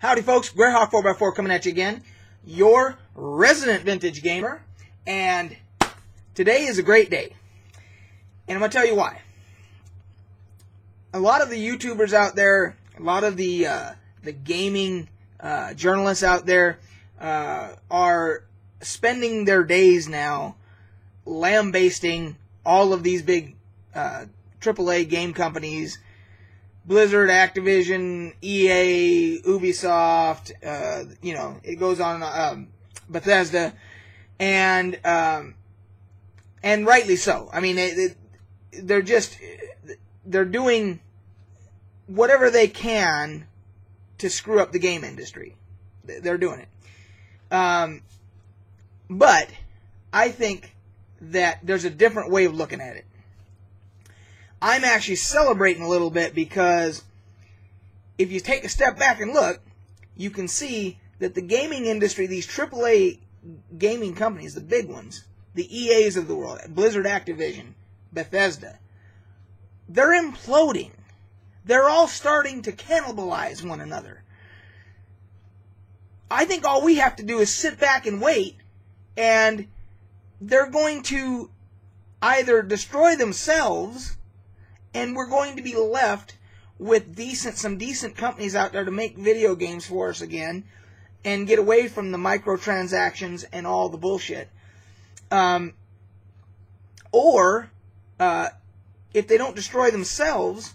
Howdy folks, Greyhawk 4x4 coming at you again, your resident vintage gamer, and today is a great day, and I'm going to tell you why. A lot of the YouTubers out there, a lot of the gaming journalists out there are spending their days now lambasting all of these big AAA game companies, Blizzard, Activision, EA, Ubisoft, it goes on, Bethesda, and rightly so. I mean, they're doing whatever they can to screw up the game industry. They're doing it. But I think that there's a different way of looking at it. I'm actually celebrating a little bit because if you take a step back and look, you can see that the gaming industry, these AAA gaming companies, the big ones, the EAs of the world, Blizzard, Activision, Bethesda, they're imploding. They're all starting to cannibalize one another. I think all we have to do is sit back and wait, and they're going to either destroy themselves, and we're going to be left with some decent companies out there to make video games for us again and get away from the microtransactions and all the bullshit. Or if they don't destroy themselves,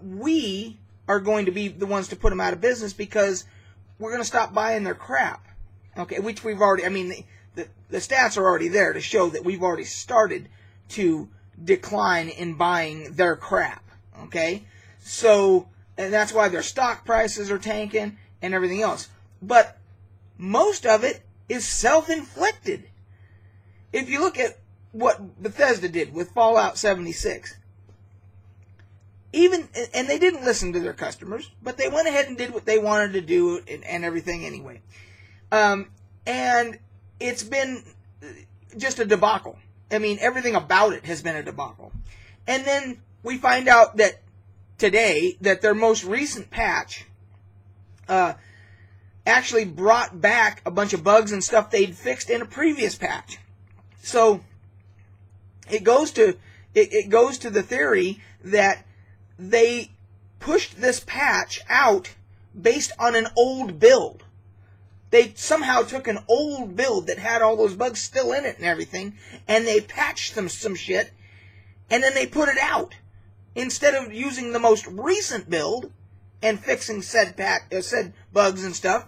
we are going to be the ones to put them out of business because we're going to stop buying their crap. Okay, which we've already, I mean, the stats are already there to show that we've already started to decline in buying their crap, okay? So, and that's why their stock prices are tanking and everything else. But most of it is self-inflicted. If you look at what Bethesda did with Fallout 76, and they didn't listen to their customers, but they went ahead and did what they wanted to do and everything anyway. And it's been just a debacle. I mean, everything about it has been a debacle. And then we find out that today that their most recent patch actually brought back a bunch of bugs and stuff they'd fixed in a previous patch. So it goes to the theory that they pushed this patch out based on an old build. They somehow took an old build that had all those bugs still in it and everything, and they patched some shit, and then they put it out. Instead of using the most recent build and fixing said bugs and stuff,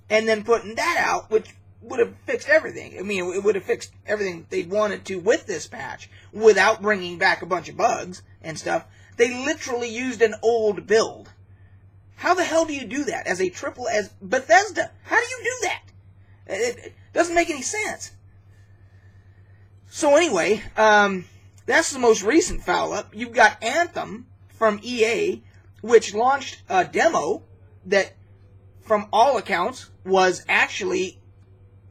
and then putting that out, which would have fixed everything. I mean, it would have fixed everything they wanted to with this patch without bringing back a bunch of bugs and stuff. They literally used an old build. How the hell do you do that as Bethesda? How do you do that? It doesn't make any sense. So anyway, that's the most recent foul-up. You've got Anthem from EA, which launched a demo that, from all accounts, was actually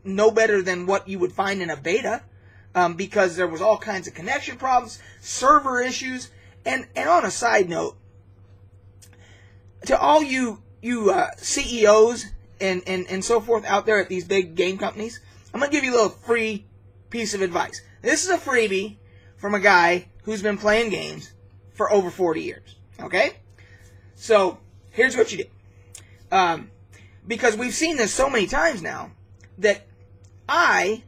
no better than what you would find in a beta, because there was all kinds of connection problems, server issues, and on a side note, to all you CEOs and so forth out there at these big game companies, I'm going to give you a little free piece of advice. This is a freebie from a guy who's been playing games for over 40 years. Okay? So, here's what you do. Because we've seen this so many times now that I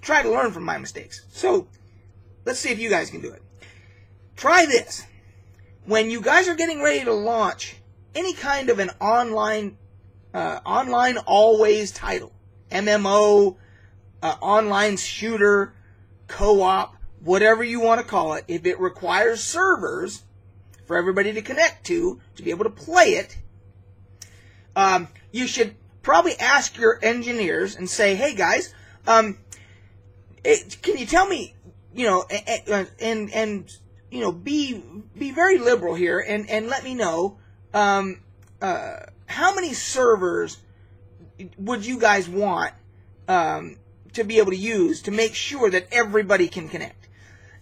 try to learn from my mistakes. So, let's see if you guys can do it. Try this. When you guys are getting ready to launch any kind of an online always title, MMO, online shooter, co-op, whatever you want to call it, if it requires servers for everybody to connect to be able to play it, you should probably ask your engineers and say, hey guys, can you tell me, be very liberal here and let me know how many servers would you guys want to be able to use to make sure that everybody can connect.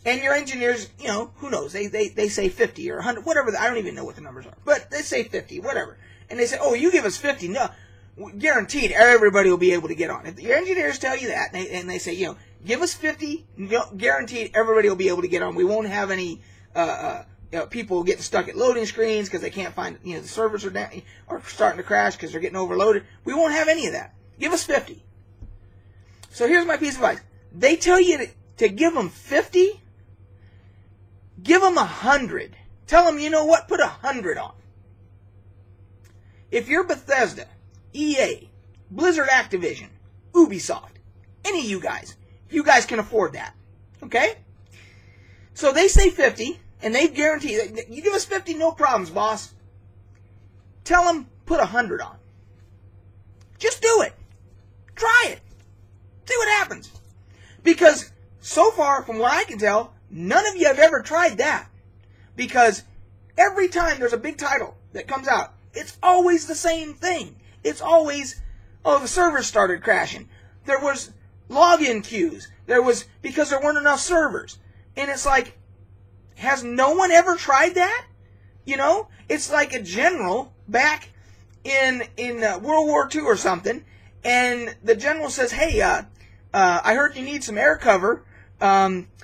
And your engineers, who knows, they say 50 or 100, whatever, I don't even know what the numbers are, but they say 50, whatever. and they say, oh, you give us 50, no, guaranteed everybody will be able to get on. If your engineers tell you that, and they say, give us 50, guaranteed everybody will be able to get on. We won't have any people getting stuck at loading screens because they can't find, the servers are down, or starting to crash because they're getting overloaded. We won't have any of that. Give us 50. So here's my piece of advice. They tell you to give them 50, give them 100. Tell them, you know what, put 100 on. If you're Bethesda, EA, Blizzard Activision, Ubisoft, any of you guys can afford that. Okay? So they say 50, and they guarantee that you give us 50, no problems, boss. Tell them, put 100 on. Just do it. Try it. See what happens. Because so far, from what I can tell, none of you have ever tried that. Because every time there's a big title that comes out, it's always the same thing. It's always, oh, the servers started crashing. There was login queues. Because there weren't enough servers. And it's like, has no one ever tried that? It's like a general back in World War II or something, and the general says, hey, I heard you need some air cover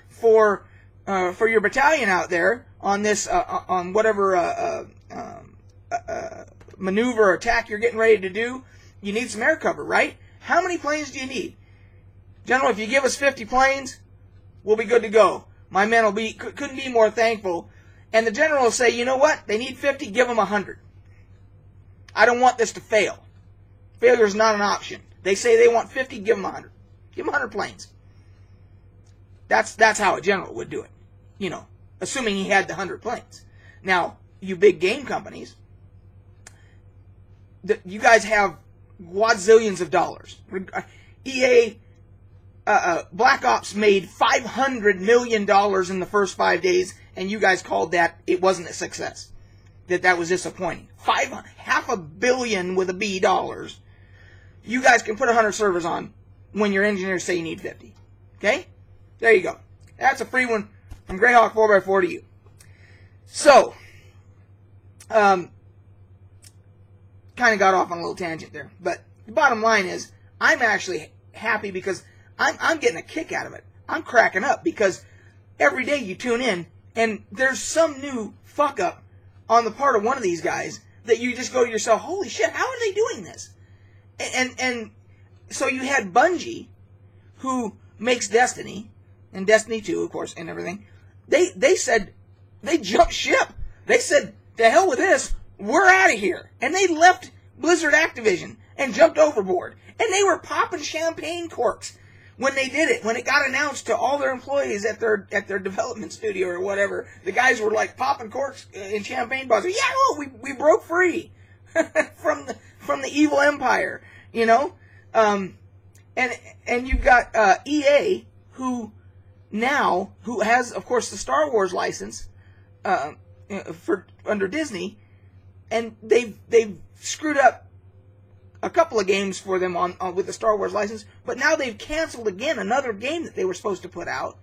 for your battalion out there on this on whatever maneuver or attack you're getting ready to do. You need some air cover, right? How many planes do you need? General, if you give us 50 planes, we'll be good to go. My men couldn't be more thankful. And the general will say, you know what? They need 50, give them 100. I don't want this to fail. Failure is not an option. They say they want 50, give them 100. Give them 100 planes. That's how a general would do it. Assuming he had the 100 planes. Now, you big game companies, you guys have quadzillions of dollars. EA, Black Ops made $500 million in the first 5 days, and you guys called that it wasn't a success. That was disappointing. $500 million with a B dollars. You guys can put 100 servers on when your engineers say you need 50. Okay? There you go. That's a free one from Greyhawk 4x4 to you. So, kind of got off on a little tangent there. But the bottom line is, I'm actually happy because I'm getting a kick out of it. I'm cracking up because every day you tune in and there's some new fuck up on the part of one of these guys that you just go to yourself, holy shit, how are they doing this? And so you had Bungie, who makes Destiny, and Destiny 2, of course, and everything. They said, they jumped ship. They said, to hell with this, we're out of here. And they left Blizzard Activision and jumped overboard. And they were popping champagne corks when they did it. When it got announced to all their employees at their development studio or whatever, the guys were like popping corks in champagne bottles. Yeah, oh, we broke free from the evil empire, And you've got EA, who has, of course, the Star Wars license under Disney, and they've screwed up a couple of games for them on with the Star Wars license, but now they've canceled again another game that they were supposed to put out.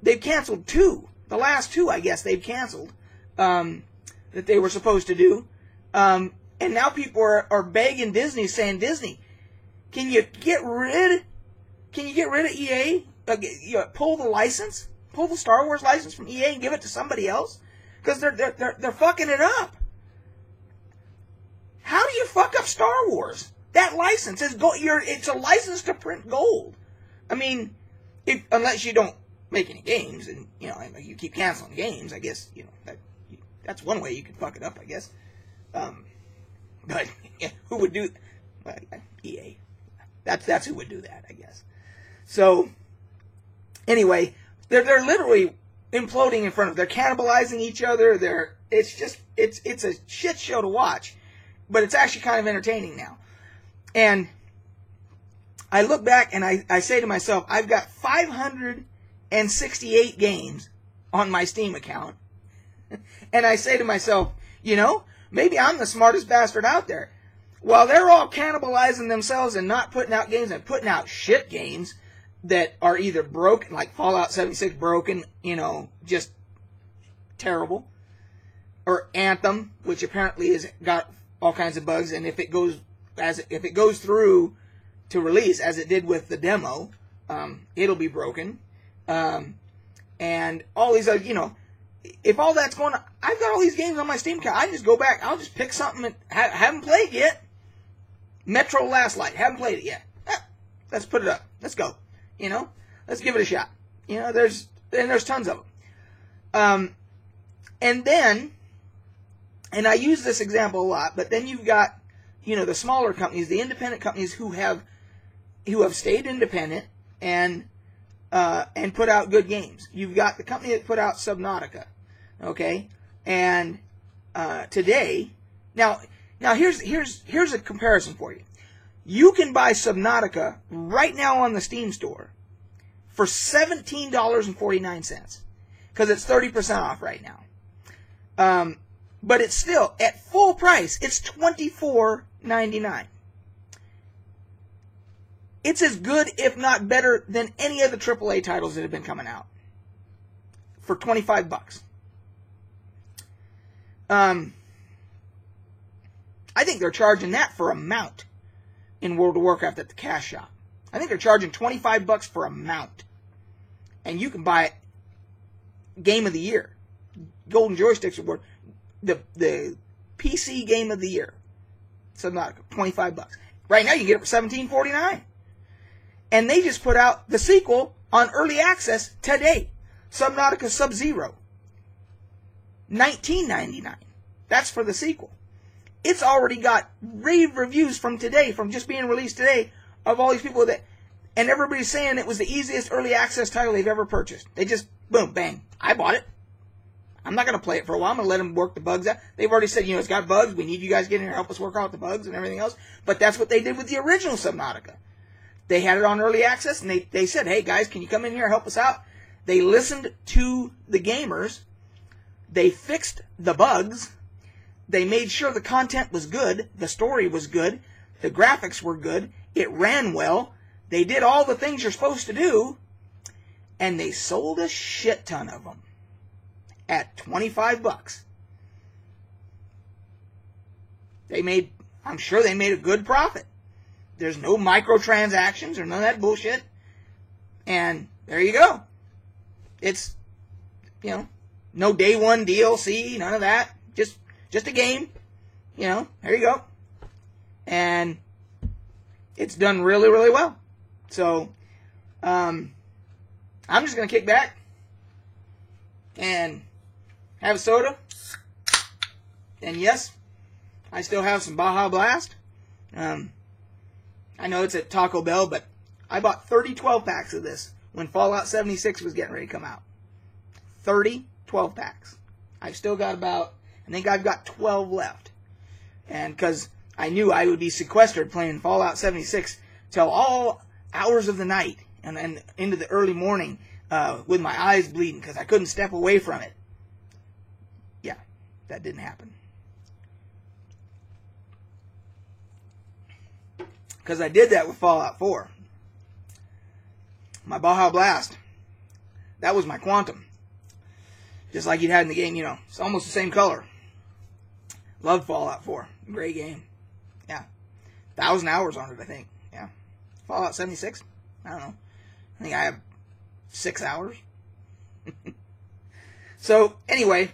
They've canceled 2. The last 2, I guess, they've canceled that they were supposed to do. And now people are begging Disney, saying, Disney, can you get rid of EA? Pull the license, pull the Star Wars license from EA and give it to somebody else, because they're fucking it up. How do you fuck up Star Wars? That license is it's a license to print gold. I mean, unless you don't make any games and you keep canceling games, I guess that's one way you could fuck it up, I guess. But yeah, who would do? EA. That's who would do that, I guess. So anyway, they're literally imploding in front of. They're cannibalizing each other. It's a shit show to watch, but it's actually kind of entertaining now. And I look back and I say to myself, I've got 568 games on my Steam account, and I say to myself, maybe I'm the smartest bastard out there. While they're all cannibalizing themselves and not putting out games and putting out shit games that are either broken, like Fallout 76 broken, just terrible. or Anthem, which apparently has got all kinds of bugs, and if it goes through to release, as it did with the demo, it'll be broken. And all these other, if all that's going on, I've got all these games on my Steam account. I just go back, I'll just pick something and haven't played yet. Metro Last Light, haven't played it yet. Let's put it up. Let's go. Let's give it a shot. There's tons of them. And then, and I use this example a lot, but then you've got, the smaller companies, the independent companies who have stayed independent and put out good games. You've got the company that put out Subnautica, okay? And today, now here's a comparison for you. You can buy Subnautica right now on the Steam store for $17.49 because it's 30% off right now. But it's still at full price. It's $24.99. It's as good, if not better, than any of the AAA titles that have been coming out for $25. I think they're charging that for a mount in World of Warcraft at the cash shop. I think they're charging $25 for a mount, and you can buy it Game of the Year, Golden Joysticks Award, the PC Game of the Year, Subnautica, $25. Right now you can get it for $17.49. And they just put out the sequel on early access today. Subnautica Sub-Zero. $19.99. That's for the sequel. It's already got rave reviews from today, from just being released today, of all these people that, and everybody's saying it was the easiest early access title they've ever purchased. They just, boom, bang, I bought it. I'm not going to play it for a while. I'm going to let them work the bugs out. They've already said, it's got bugs. We need you guys to get in here and help us work out the bugs and everything else. But that's what they did with the original Subnautica. They had it on early access, and they said, hey, guys, can you come in here and help us out? They listened to the gamers. They fixed the bugs. They made sure the content was good. The story was good. The graphics were good. It ran well. They did all the things you're supposed to do. And they sold a shit ton of them at $25. I'm sure they made a good profit. There's no microtransactions or none of that bullshit. And there you go. It's, no day one DLC, none of that. Just a game. There you go. And it's done really, really well. So, I'm just going to kick back and have a soda. And yes, I still have some Baja Blast. I know it's at Taco Bell, but I bought 30 12-packs of this when Fallout 76 was getting ready to come out. 30 12-packs. I've still got I think I've got 12 left. And because I knew I would be sequestered playing Fallout 76 till all hours of the night and then into the early morning with my eyes bleeding because I couldn't step away from it. Yeah, that didn't happen. Because I did that with Fallout 4. My Baja Blast. That was my Quantum. Just like you'd had in the game, It's almost the same color. Loved Fallout 4. Great game. Yeah. 1,000 hours on it, I think. Yeah. Fallout 76? I don't know. I think I have 6 hours. So, anyway,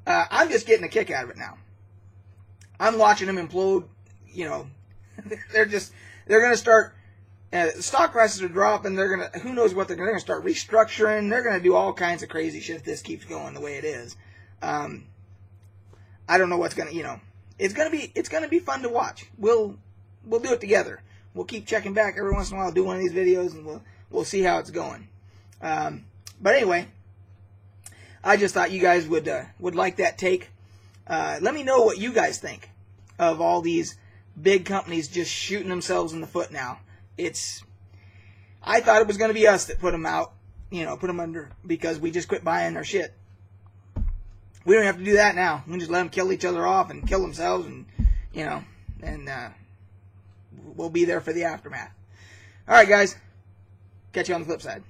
I'm just getting a kick out of it now. I'm watching them implode, They're going to start, stock prices are dropping, who knows what they're going to start restructuring, they're going to do all kinds of crazy shit if this keeps going the way it is. I don't know what's going to, it's going to be fun to watch. We'll do it together. We'll keep checking back every once in a while, do one of these videos, and we'll see how it's going. But anyway, I just thought you guys would like that take. Let me know what you guys think of all these big companies just shooting themselves in the foot now. I thought it was going to be us that put them out, put them under, because we just quit buying their shit. We don't have to do that now. We can just let them kill each other off and kill themselves, and we'll be there for the aftermath. All right, guys. Catch you on the flip side.